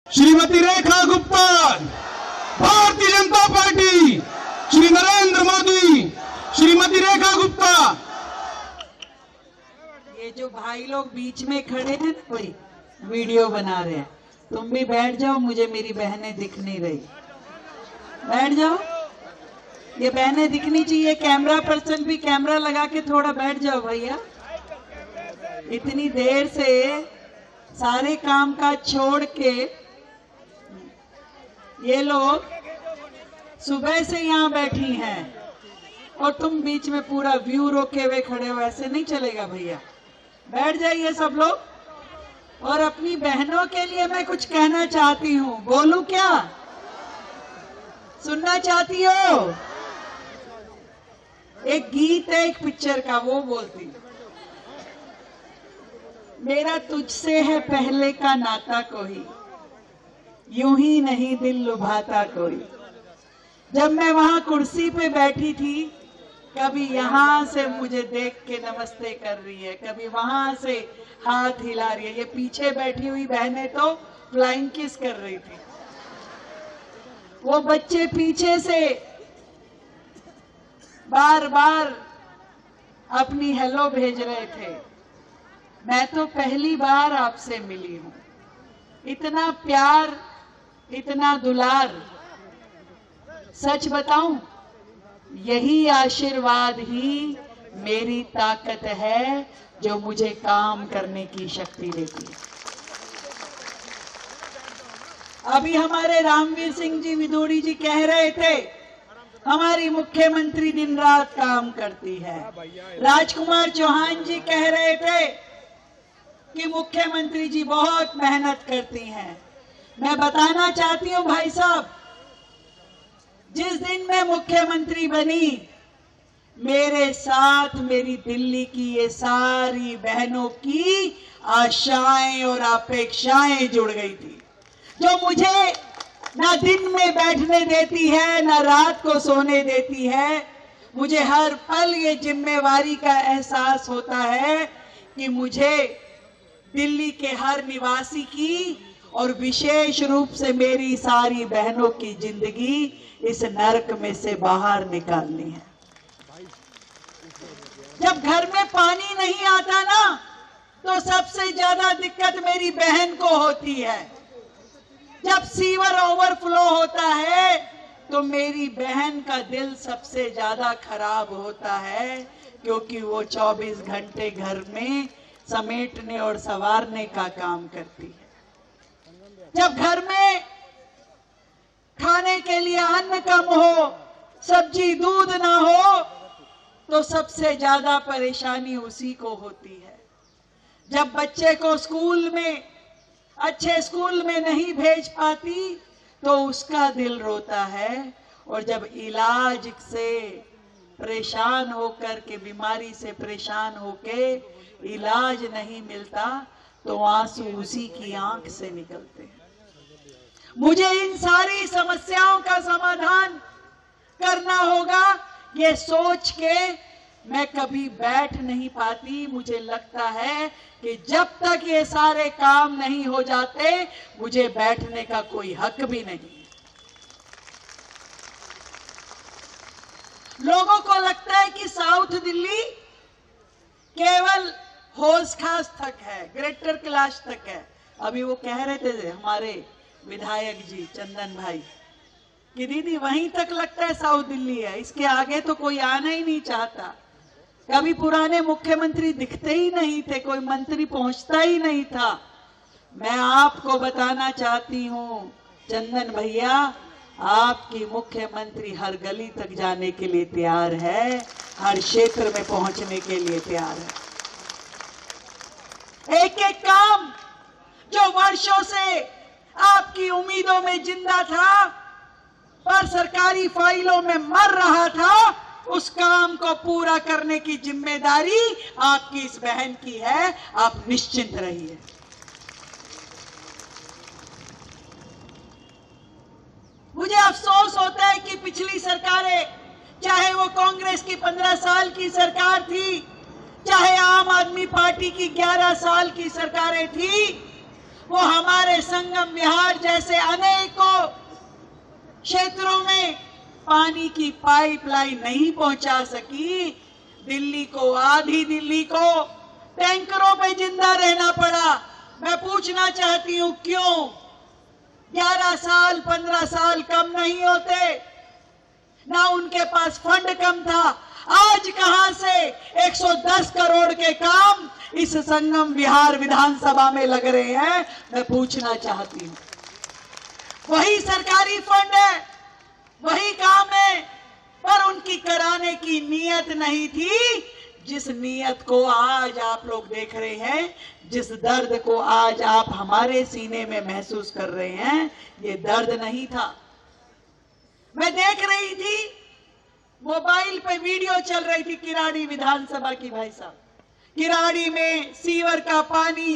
Shrimati Rekha Gupta, Bharatiya Janata party, Shri Narendra Modi, Shrimati Rekha Gupta. ये जो भाई लोग बीच में खड़े हैं ना, कोई वीडियो बना रहे हैं, तुम भी बैठ जाओ, मुझे मेरी बहनें दिख नहीं रही। बैठ जाओ, ये बहनें दिखनी चाहिए। कैमरा पर्सन भी कैमरा लगा के थोड़ा बैठ जाओ भैया। इतनी देर से सारे काम काज छोड़ के ये लोग सुबह से यहाँ बैठी हैं और तुम बीच में पूरा व्यू रोके हुए खड़े हो, ऐसे नहीं चलेगा भैया। बैठ जाइए सब लोग। और अपनी बहनों के लिए मैं कुछ कहना चाहती हूँ, बोलूं क्या? सुनना चाहती हो? एक गीत है एक पिक्चर का, वो बोलती हूँ। मेरा तुझसे है पहले का नाता कोई, यूं ही नहीं दिल लुभाता कोई। जब मैं वहां कुर्सी पे बैठी थी, कभी यहां से मुझे देख के नमस्ते कर रही है, कभी वहां से हाथ हिला रही है। ये पीछे बैठी हुई बहनें तो फ्लाइंग किस कर रही थी। वो बच्चे पीछे से बार बार अपनी हेलो भेज रहे थे। मैं तो पहली बार आपसे मिली हूं। इतना प्यार, इतना दुलार, सच बताऊं, यही आशीर्वाद ही मेरी ताकत है जो मुझे काम करने की शक्ति देती है। अभी हमारे रामवीर सिंह जी विदुड़ी जी कह रहे थे, हमारी मुख्यमंत्री दिन रात काम करती है। राजकुमार चौहान जी कह रहे थे कि मुख्यमंत्री जी बहुत मेहनत करती हैं। मैं बताना चाहती हूं भाई साहब, जिस दिन मैं मुख्यमंत्री बनी, मेरे साथ मेरी दिल्ली की ये सारी बहनों की आशाएं और अपेक्षाएं जुड़ गई थी, जो मुझे ना दिन में बैठने देती है, ना रात को सोने देती है। मुझे हर पल ये जिम्मेवारी का एहसास होता है कि मुझे दिल्ली के हर निवासी की और विशेष रूप से मेरी सारी बहनों की जिंदगी इस नरक में से बाहर निकालनी है। जब घर में पानी नहीं आता ना, तो सबसे ज्यादा दिक्कत मेरी बहन को होती है। जब सीवर ओवरफ्लो होता है तो मेरी बहन का दिल सबसे ज्यादा खराब होता है, क्योंकि वो 24 घंटे घर में समेटने और संवारने का काम करती है। जब घर में खाने के लिए अन्न कम हो, सब्जी दूध ना हो, तो सबसे ज्यादा परेशानी उसी को होती है। जब बच्चे को स्कूल में, अच्छे स्कूल में नहीं भेज पाती, तो उसका दिल रोता है। और जब इलाज से परेशान होकर के, बीमारी से परेशान होके इलाज नहीं मिलता, तो आंसू उसी की आंख से निकलते हैं। मुझे इन सारी समस्याओं का समाधान करना होगा, ये सोच के मैं कभी बैठ नहीं पाती। मुझे लगता है कि जब तक ये सारे काम नहीं हो जाते, मुझे बैठने का कोई हक भी नहीं। लोगों को लगता है कि साउथ दिल्ली केवल होश खास तक है, ग्रेटर कैलाश तक है। अभी वो कह रहे थे हमारे विधायक जी चंदन भाई कि दीदी वहीं तक लगता है साउथ दिल्ली है, इसके आगे तो कोई आना ही नहीं चाहता। कभी पुराने मुख्यमंत्री दिखते ही नहीं थे, कोई मंत्री पहुंचता ही नहीं था। मैं आपको बताना चाहती हूं चंदन भैया, आपकी मुख्यमंत्री हर गली तक जाने के लिए तैयार है, हर क्षेत्र में पहुंचने के लिए तैयार है। एक एक काम जो वर्षों से आपकी उम्मीदों में जिंदा था, पर सरकारी फाइलों में मर रहा था, उस काम को पूरा करने की जिम्मेदारी आपकी इस बहन की है। आप निश्चिंत रहिए। मुझे अफसोस होता है कि पिछली सरकारें, चाहे वो कांग्रेस की 15 साल की सरकार थी, चाहे आम आदमी पार्टी की 11 साल की सरकारें थी, वो हमारे संगम विहार जैसे अनेकों क्षेत्रों में पानी की पाइपलाइन नहीं पहुंचा सकी। दिल्ली को, आधी दिल्ली को टैंकरों पे जिंदा रहना पड़ा। मैं पूछना चाहती हूं क्यों? 11 साल 15 साल कम नहीं होते, ना उनके पास फंड कम था। आज कहां से 110 करोड़ के काम इस संगम विहार विधानसभा में लग रहे हैं? मैं पूछना चाहती हूं। वही सरकारी फंड है, वही काम है, पर उनकी कराने की नीयत नहीं थी। जिस नीयत को आज आप लोग देख रहे हैं, जिस दर्द को आज आप हमारे सीने में महसूस कर रहे हैं, ये दर्द नहीं था। मैं देख रही थी, मोबाइल पे वीडियो चल रही थी किराड़ी विधानसभा की। भाई साहब, किराड़ी में सीवर का पानी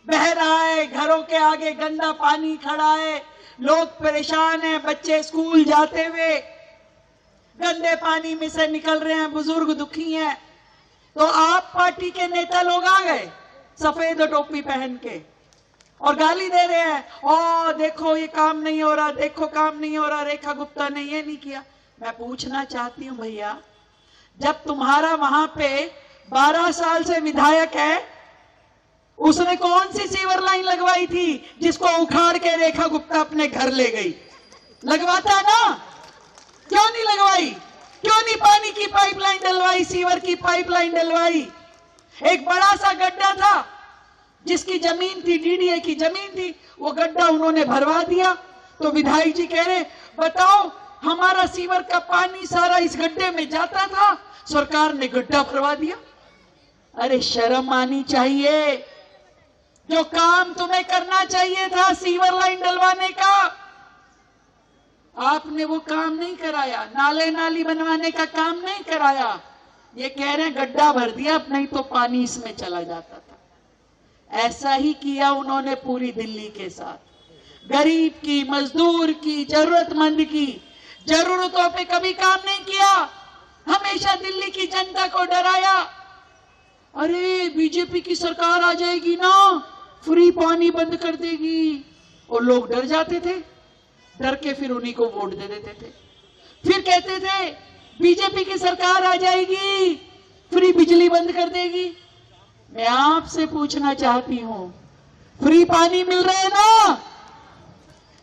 बह रहा है, घरों के आगे गंदा पानी खड़ा है, लोग परेशान हैं, बच्चे स्कूल जाते हुए गंदे पानी में से निकल रहे हैं, बुजुर्ग दुखी हैं। तो आप पार्टी के नेता लोग आ गए सफेद टोपी पहन के और गाली दे रहे हैं, ओ देखो ये काम नहीं हो रहा, देखो काम नहीं हो रहा, रेखा गुप्ता ने ये नहीं किया। मैं पूछना चाहती हूं भैया, जब तुम्हारा वहां पे 12 साल से विधायक है, उसने कौन सी सीवर लाइन लगवाई थी जिसको उखाड़ के रेखा गुप्ता अपने घर ले गई? लगवाता ना, क्यों नहीं लगवाई? क्यों नहीं पानी की पाइपलाइन डलवाई, सीवर की पाइपलाइन डलवाई? एक बड़ा सा गड्ढा था, जिसकी जमीन थी, डीडीए की जमीन थी, वो गड्ढा उन्होंने भरवा दिया। तो विधायक जी कह रहे, बताओ हमारा सीवर का पानी सारा इस गड्ढे में जाता था, सरकार ने गड्ढा भरवा दिया। अरे शर्म आनी चाहिए। जो काम तुम्हें करना चाहिए था सीवर लाइन डलवाने का, आपने वो काम नहीं कराया। नाले नाली बनवाने का काम नहीं कराया। ये कह रहे हैं गड्ढा भर दिया, अब नहीं तो पानी इसमें चला जाता था। ऐसा ही किया उन्होंने पूरी दिल्ली के साथ। गरीब की, मजदूर की, जरूरतमंद की जरूरतों पे कभी काम नहीं किया। हमेशा दिल्ली की जनता को डराया। अरे बीजेपी की सरकार आ जाएगी ना, फ्री पानी बंद कर देगी, और लोग डर जाते थे। डर के फिर उन्हीं को वोट दे देते थे। फिर कहते थे बीजेपी की सरकार आ जाएगी, फ्री बिजली बंद कर देगी। मैं आपसे पूछना चाहती हूं, फ्री पानी मिल रहा है ना?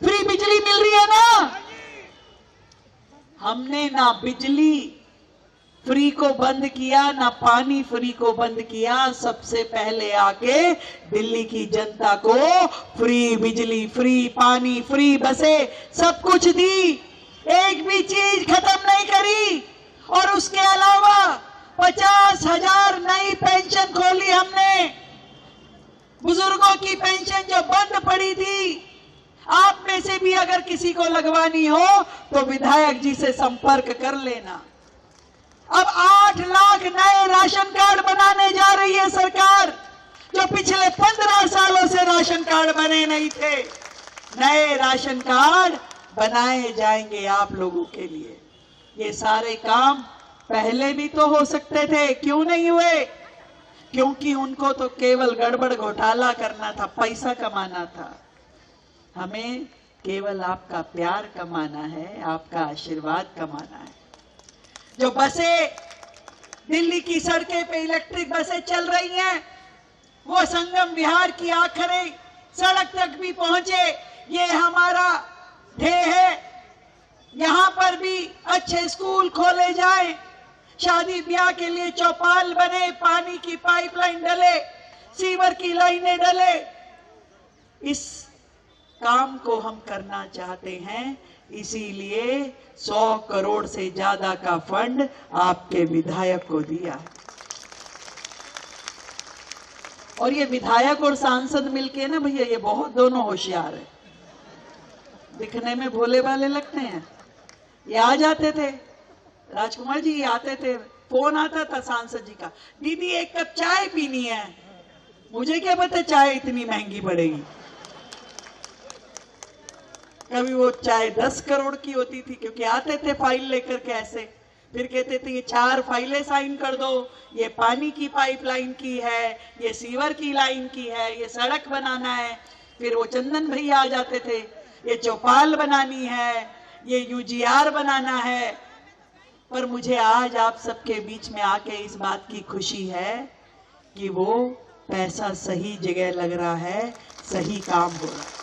फ्री बिजली मिल रही है ना? हमने ना बिजली फ्री को बंद किया, ना पानी फ्री को बंद किया। सबसे पहले आके दिल्ली की जनता को फ्री बिजली, फ्री पानी, फ्री बसें, सब कुछ दी। एक भी चीज खत्म नहीं करी। और उसके अलावा 50,000 नई पेंशन खोली हमने। बुजुर्गों की पेंशन जो बंद पड़ी थी, आप में से भी अगर किसी को लगवानी हो तो विधायक जी से संपर्क कर लेना। अब 8 लाख नए राशन कार्ड बनाने जा रही है सरकार, जो पिछले 15 सालों से राशन कार्ड बने नहीं थे। नए राशन कार्ड बनाए जाएंगे आप लोगों के लिए। ये सारे काम पहले भी तो हो सकते थे, क्यों नहीं हुए? क्योंकि उनको तो केवल गड़बड़ घोटाला करना था, पैसा कमाना था। हमें केवल आपका प्यार कमाना है, आपका आशीर्वाद कमाना है। जो बसें दिल्ली की सड़कें पे इलेक्ट्रिक बसें चल रही हैं, वो संगम विहार की आखिरी सड़क तक भी पहुंचे, ये हमारा ध्येय है। यहां पर भी अच्छे स्कूल खोले जाएं, शादी ब्याह के लिए चौपाल बने, पानी की पाइपलाइन डले, सीवर की लाइनें डले। इस काम को हम करना चाहते हैं, इसीलिए 100 करोड़ से ज्यादा का फंड आपके विधायक को दिया है। और ये विधायक और सांसद मिलके ना भैया, ये बहुत दोनों होशियार है। दिखने में भोले भाले लगते हैं। ये आ जाते थे, राजकुमार जी ये आते थे, फोन आता था सांसद जी का, दीदी एक कप चाय पीनी है। मुझे क्या पता चाय इतनी महंगी पड़ेगी। कभी वो चाय 10 करोड़ की होती थी, क्योंकि आते थे फाइल लेकर के ऐसे, फिर कहते थे ये 4 फाइलें साइन कर दो, ये पानी की पाइपलाइन की है, ये सीवर की लाइन की है, ये सड़क बनाना है। फिर वो चंदन भैया आ जाते थे, ये चौपाल बनानी है, ये यूजीआर बनाना है। पर मुझे आज आप सबके बीच में आके इस बात की खुशी है कि वो पैसा सही जगह लग रहा है, सही काम हो रहा है।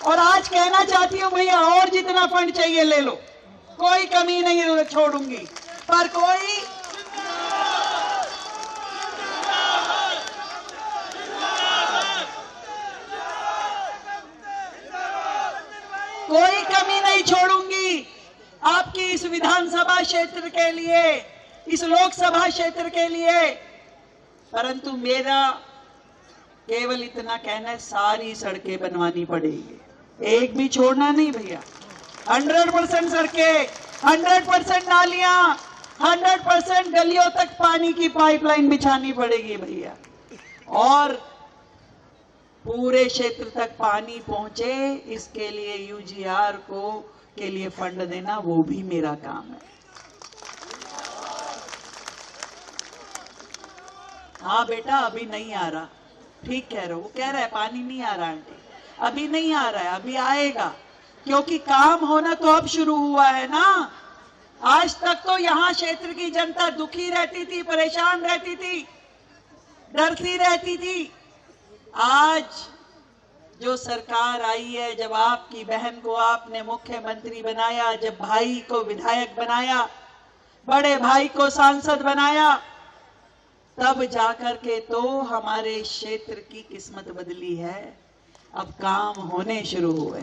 और आज कहना चाहती हूं भैया, और जितना फंड चाहिए ले लो, कोई कमी नहीं छोड़ूंगी। पर कोई कमी नहीं छोड़ूंगी आपकी इस विधानसभा क्षेत्र के लिए, इस लोकसभा क्षेत्र के लिए। परंतु मेरा केवल इतना कहना है, सारी सड़कें बनवानी पड़ेगी, एक भी छोड़ना नहीं भैया। 100% सड़कें, 100% नालियां, 100% गलियों तक पानी की पाइपलाइन बिछानी पड़ेगी भैया। और पूरे क्षेत्र तक पानी पहुंचे, इसके लिए यूजीआर के लिए फंड देना, वो भी मेरा काम है। हाँ बेटा, अभी नहीं आ रहा, ठीक कह रहे हो, वो कह रहा है पानी नहीं आ रहा आंटी, अभी नहीं आ रहा है, अभी आएगा, क्योंकि काम होना तो अब शुरू हुआ है ना। आज तक तो यहाँ क्षेत्र की जनता दुखी रहती थी, परेशान रहती थी, डरती रहती थी। आज जो सरकार आई है, जब आपकी बहन को आपने मुख्यमंत्री बनाया, जब भाई को विधायक बनाया, बड़े भाई को सांसद बनाया, तब जाकर के तो हमारे क्षेत्र की किस्मत बदली है। अब काम होने शुरू हुए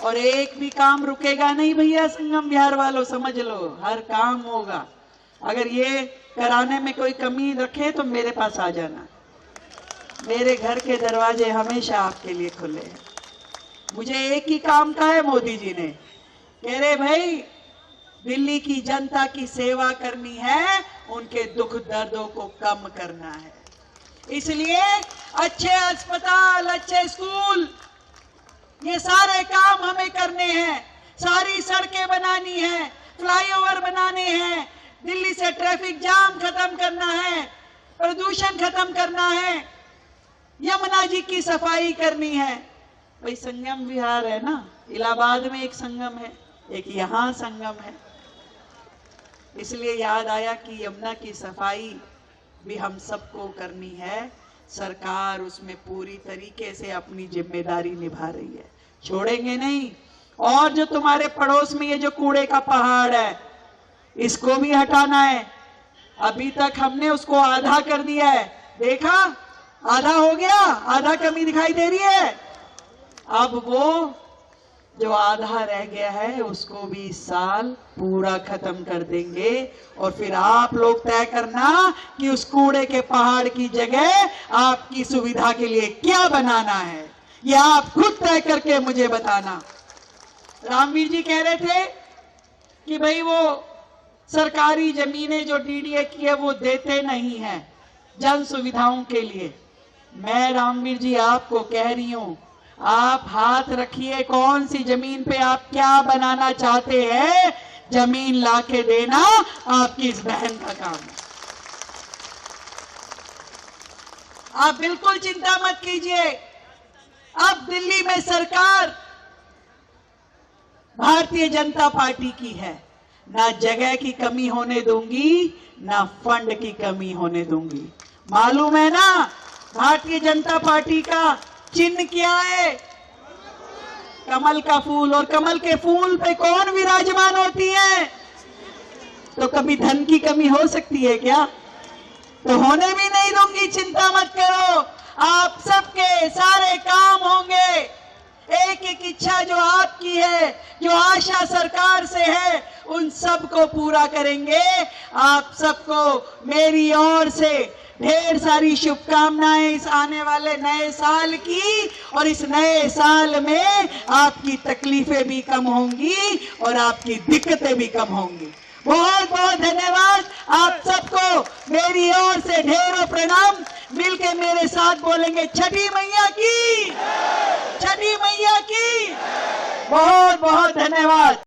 और एक भी काम रुकेगा नहीं भैया। संगम बिहार वालों समझ लो, हर काम होगा। अगर ये कराने में कोई कमी रखे तो मेरे पास आ जाना, मेरे घर के दरवाजे हमेशा आपके लिए खुले हैं। मुझे एक ही काम कहा है मोदी जी ने, कह रहे भाई दिल्ली की जनता की सेवा करनी है, उनके दुख दर्दों को कम करना है। इसलिए अच्छे अस्पताल, अच्छे स्कूल, ये सारे काम हमें करने हैं। सारी सड़कें बनानी है, फ्लाईओवर बनाने हैं, दिल्ली से ट्रैफिक जाम खत्म करना है, प्रदूषण खत्म करना है, यमुना जी की सफाई करनी है। भाई संगम विहार है ना, इलाहाबाद में एक संगम है, एक यहाँ संगम है, इसलिए याद आया कि यमुना की सफाई भी हम सबको करनी है। सरकार उसमें पूरी तरीके से अपनी जिम्मेदारी निभा रही है, छोड़ेंगे नहीं। और जो तुम्हारे पड़ोस में ये जो कूड़े का पहाड़ है, इसको भी हटाना है। अभी तक हमने उसको आधा कर दिया है, देखा आधा हो गया, आधा कमी दिखाई दे रही है। अब वो जो आधा रह गया है उसको भी इस साल पूरा खत्म कर देंगे। और फिर आप लोग तय करना कि उस कूड़े के पहाड़ की जगह आपकी सुविधा के लिए क्या बनाना है, ये आप खुद तय करके मुझे बताना। रामवीर जी कह रहे थे कि भाई वो सरकारी जमीनें जो डीडीए की है वो देते नहीं है जन सुविधाओं के लिए। मैं रामवीर जी आपको कह रही हूं, आप हाथ रखिए, कौन सी जमीन पे आप क्या बनाना चाहते हैं, जमीन लाके देना आपकी इस बहन का काम है। आप बिल्कुल चिंता मत कीजिए। अब दिल्ली में सरकार भारतीय जनता पार्टी की है, ना जगह की कमी होने दूंगी, ना फंड की कमी होने दूंगी। मालूम है ना भारतीय जनता पार्टी का चिन्ह क्या है? कमल का फूल। और कमल के फूल पे कौन विराजमान होती है? तो कभी धन की कमी हो सकती है क्या? तो होने भी नहीं दूंगी, चिंता मत करो। आप सबके सारे काम होंगे। एक एक इच्छा जो आपकी है, जो आशा सरकार से है, उन सब को पूरा करेंगे। आप सबको मेरी ओर से ढेर सारी शुभकामनाएं इस आने वाले नए साल की। और इस नए साल में आपकी तकलीफें भी कम होंगी और आपकी दिक्कतें भी कम होंगी। बहुत बहुत धन्यवाद आप सबको, मेरी ओर से ढेरों प्रणाम। मिलके मेरे साथ बोलेंगे, छठी मैया की, छठी मैया की। बहुत बहुत धन्यवाद।